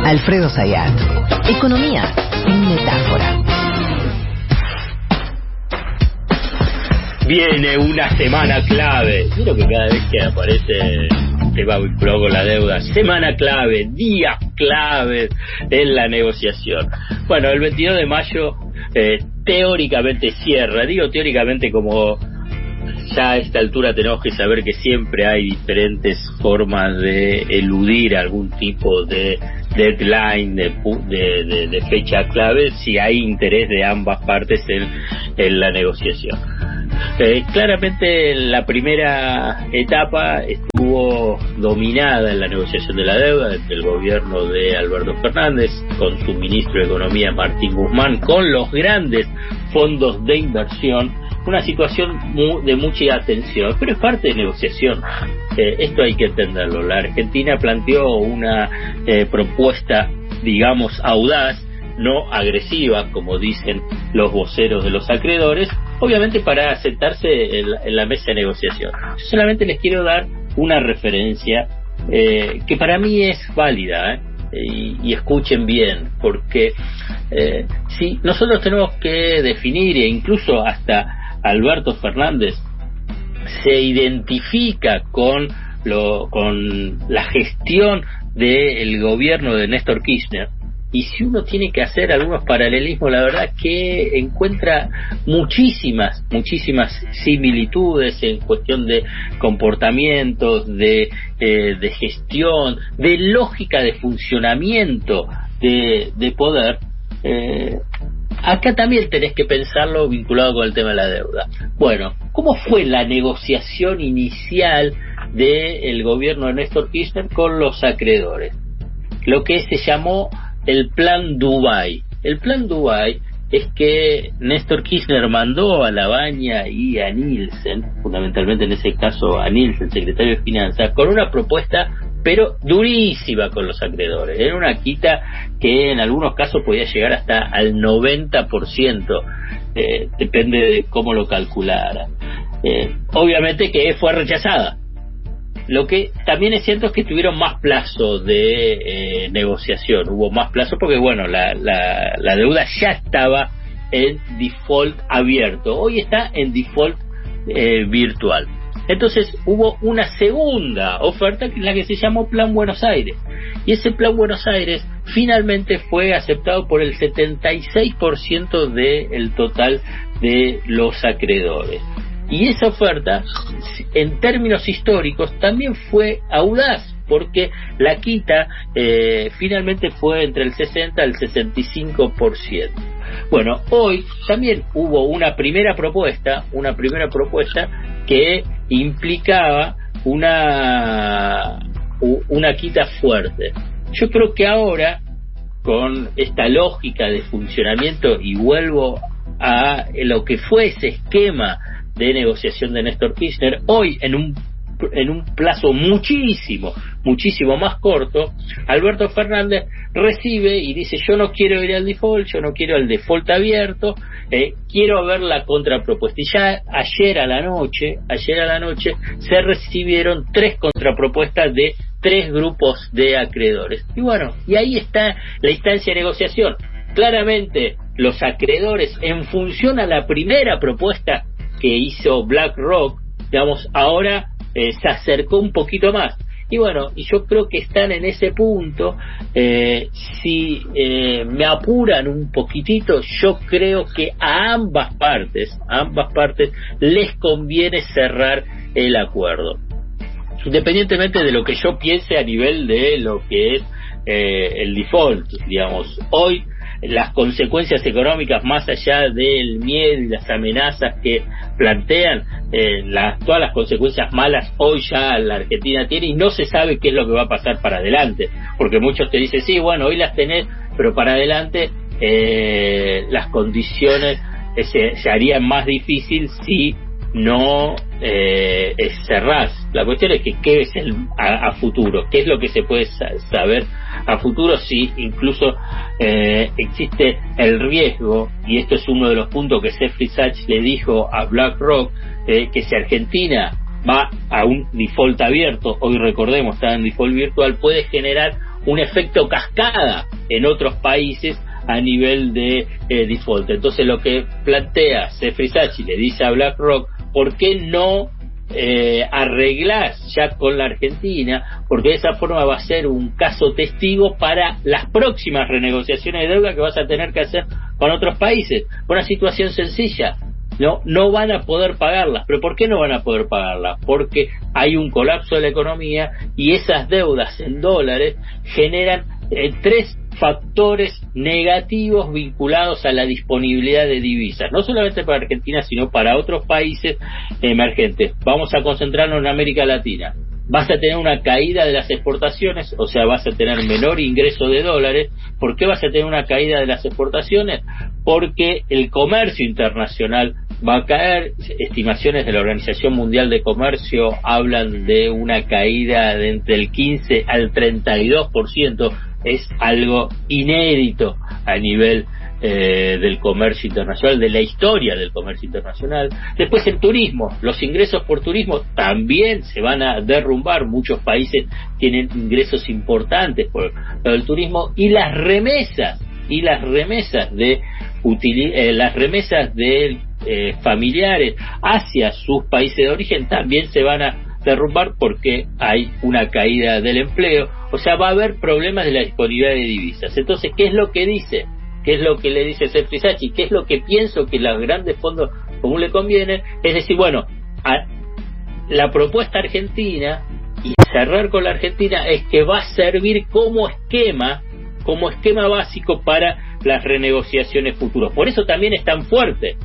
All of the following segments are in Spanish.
Alfredo Zayat. Economía sin metáfora. Viene una semana clave. Miro que cada vez que aparece tema vinculado con la deuda, semana clave, días clave en la negociación. Bueno, el 22 de mayo teóricamente cierra. Digo teóricamente como ya a esta altura tenemos que saber que siempre hay diferentes formas de eludir algún tipo de deadline, de fecha clave, si hay interés de ambas partes en la negociación. Claramente la primera etapa estuvo dominada en la negociación de la deuda entre el gobierno de Alberto Fernández con su ministro de Economía Martín Guzmán, con los grandes fondos de inversión, una situación de mucha atención, pero es parte de negociación. Esto hay que entenderlo. La Argentina planteó una propuesta, digamos, audaz, no agresiva, como dicen los voceros de los acreedores, obviamente para sentarse en la mesa de negociación. Yo solamente les quiero dar una referencia que para mí es válida, y escuchen bien, porque si nosotros tenemos que definir, e incluso hasta Alberto Fernández se identifica con la gestión del gobierno de Néstor Kirchner, y si uno tiene que hacer algunos paralelismos, la verdad que encuentra muchísimas similitudes en cuestión de comportamientos, de gestión, de lógica de funcionamiento de poder. Acá también tenés que pensarlo vinculado con el tema de la deuda. Bueno, ¿cómo fue la negociación inicial del gobierno de Néstor Kirchner con los acreedores? Lo que se llamó el Plan Dubái. El Plan Dubái es que Néstor Kirchner mandó a Labaña y a Nielsen, fundamentalmente en ese caso a Nielsen, secretario de Finanzas, con una propuesta pero durísima con los acreedores. Era una quita que en algunos casos podía llegar hasta al 90%, depende de cómo lo calculara. Obviamente que fue rechazada. Lo que también es cierto es que tuvieron más plazo de negociación, hubo más plazo porque bueno, la deuda ya estaba en default abierto, hoy está en default virtual. Entonces hubo una segunda oferta, que es la que se llamó Plan Buenos Aires, y ese Plan Buenos Aires finalmente fue aceptado por el 76% del total de los acreedores. Y esa oferta, en términos históricos, también fue audaz, porque la quita finalmente fue entre el 60 al 65%. Bueno, hoy también hubo una primera propuesta que implicaba una quita fuerte. Yo creo que ahora, con esta lógica de funcionamiento, y vuelvo a lo que fue ese esquema de negociación de Néstor Kirchner, hoy en un plazo muchísimo más corto, Alberto Fernández recibe y dice: yo no quiero ir al default, yo no quiero el default abierto, quiero ver la contrapropuesta. Y ya ayer a la noche se recibieron 3 contrapropuestas de 3 grupos de acreedores. Y bueno, y ahí está la instancia de negociación. Claramente los acreedores, en función a la primera propuesta que hizo BlackRock, digamos, ahora se acercó un poquito más. Y bueno, y yo creo que están en ese punto. Si me apuran un poquitito, yo creo que a ambas partes les conviene cerrar el acuerdo, independientemente de lo que yo piense a nivel de lo que es el default. Digamos, hoy las consecuencias económicas, más allá del miedo y las amenazas que plantean, todas las consecuencias malas hoy ya la Argentina tiene, y no se sabe qué es lo que va a pasar para adelante, porque muchos te dicen: sí, bueno, hoy las tenés, pero para adelante las condiciones se harían más difícil si no cerrás. La cuestión es que qué es a futuro, qué es lo que se puede saber a futuro, si incluso existe el riesgo, y esto es uno de los puntos que Jeffrey Sachs le dijo a BlackRock, que si Argentina va a un default abierto, hoy recordemos está en default virtual, puede generar un efecto cascada en otros países a nivel de default. Entonces lo que plantea Sefrizachi, le dice a BlackRock, ¿por qué no arreglás ya con la Argentina? Porque de esa forma va a ser un caso testigo para las próximas renegociaciones de deuda que vas a tener que hacer con otros países. Una situación sencilla, no van a poder pagarlas. ¿Pero por qué no van a poder pagarlas? Porque hay un colapso de la economía y esas deudas en dólares generan 3 factores negativos vinculados a la disponibilidad de divisas, no solamente para Argentina, sino para otros países emergentes. Vamos a concentrarnos en América Latina. Vas a tener una caída de las exportaciones, o sea, vas a tener menor ingreso de dólares. ¿Por qué vas a tener una caída de las exportaciones? Porque el comercio internacional va a caer. Estimaciones de la Organización Mundial de Comercio hablan de una caída de entre el 15 al 32%. Es algo inédito a nivel del comercio internacional, de la historia del comercio internacional. Después el turismo, los ingresos por turismo también se van a derrumbar. Muchos países tienen ingresos importantes por el turismo, y las remesas de familiares hacia sus países de origen también se van a derrumbar porque hay una caída del empleo. O sea, va a haber problemas de la disponibilidad de divisas. Entonces, ¿qué es lo que dice? ¿Qué es lo que le dice Sefrizachi? ¿Qué es lo que pienso que los grandes fondos común le convienen? Es decir, bueno, la propuesta argentina, y cerrar con la Argentina, es que va a servir como esquema básico para las renegociaciones futuras. Por eso también es tan fuerte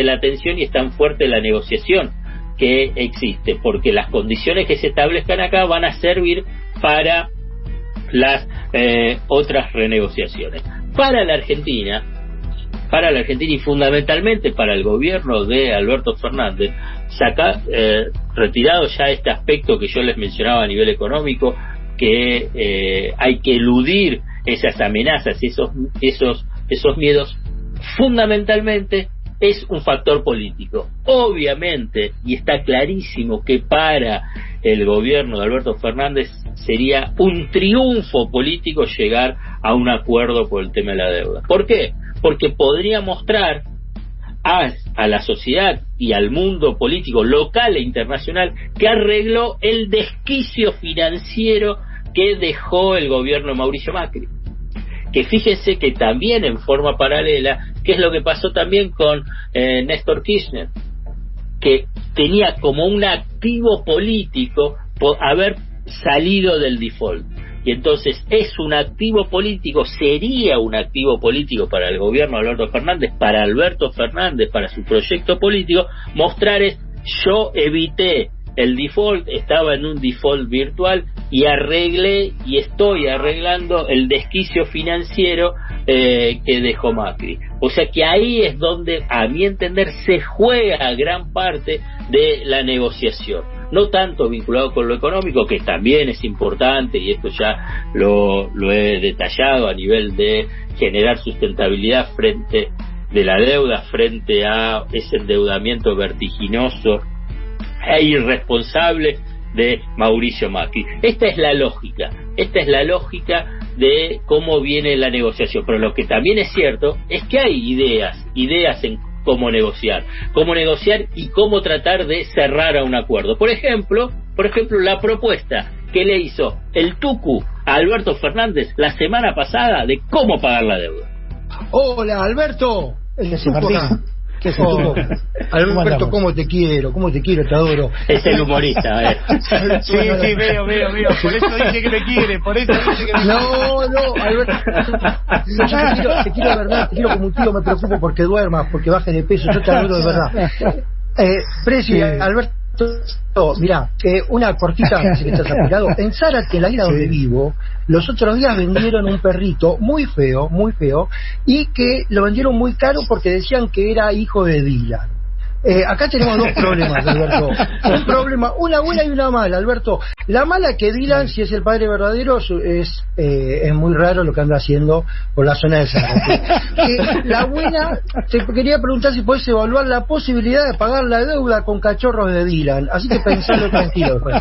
la tensión y es tan fuerte la negociación que existe, porque las condiciones que se establezcan acá van a servir para las otras renegociaciones. Para la Argentina y fundamentalmente para el gobierno de Alberto Fernández, retirado ya este aspecto que yo les mencionaba a nivel económico, que hay que eludir esas amenazas, esos miedos, fundamentalmente es un factor político. Obviamente, y está clarísimo que para el gobierno de Alberto Fernández sería un triunfo político llegar a un acuerdo por el tema de la deuda. ¿Por qué? Porque podría mostrar a la sociedad y al mundo político local e internacional que arregló el desquicio financiero que dejó el gobierno de Mauricio Macri. Que fíjense que también en forma paralela, ¿qué es lo que pasó también con Néstor Kirchner? Que tenía como un activo político por haber salido del default. Y entonces sería un activo político para el gobierno de Alberto Fernández, para su proyecto político, mostrar yo evité el default, estaba en un default virtual y arreglé y estoy arreglando el desquicio financiero que dejó Macri. O sea que ahí es donde, a mi entender, se juega gran parte de la negociación. No tanto vinculado con lo económico, que también es importante, y esto ya lo he detallado a nivel de generar sustentabilidad frente de la deuda, frente a ese endeudamiento vertiginoso e irresponsable de Mauricio Macri. Esta es la lógica de cómo viene la negociación. Pero lo que también es cierto es que hay ideas en cómo negociar y cómo tratar de cerrar a un acuerdo. Por ejemplo, la propuesta que le hizo el Tucu a Alberto Fernández la semana pasada de cómo pagar la deuda. Hola, Alberto. ¿Qué es Tuco? Alberto, ¿cómo te quiero, te adoro? Es el humorista, Sí, veo. Por eso dije que me quiere, No, Alberto. Te quiero de verdad, te quiero como un tío, me preocupo porque duermas, porque bajes de peso, yo te adoro de verdad. Preci, Alberto, mirá, una cortita, si que estás apurado. En Zárate, en la isla donde vivo, los otros días vendieron un perrito muy feo, y que lo vendieron muy caro porque decían que era hijo de Dylan. Acá tenemos dos problemas, Alberto. Un problema, una buena y una mala, Alberto. La mala que Dylan, si es el padre verdadero, es muy raro lo que anda haciendo por la zona de Zárate. La buena, te quería preguntar si podés evaluar la posibilidad de pagar la deuda con cachorros de Dylan. Así que pensalo tranquilo. Pues.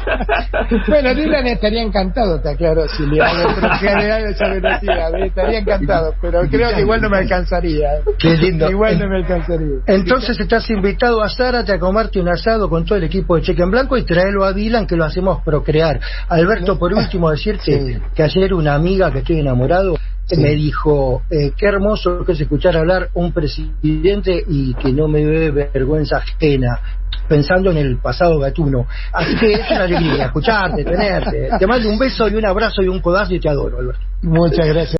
Bueno, Dylan estaría encantado, te aclaro, si le hago procrear esa velocidad. Estaría encantado, pero creo que igual no me alcanzaría. Qué lindo. Igual no me alcanzaría. Entonces estás invitado a Zárate a comerte un asado con todo el equipo de Cheque en Blanco y traerlo a Dylan, que lo hacemos procrear. Alberto, por último decirte que ayer una amiga que estoy enamorado me dijo, qué hermoso que es escuchar hablar un presidente y que no me ve vergüenza ajena, pensando en el pasado gatuno. Así que es una alegría escucharte, tenerte. Te mando un beso y un abrazo y un codazo y te adoro, Alberto. Muchas gracias.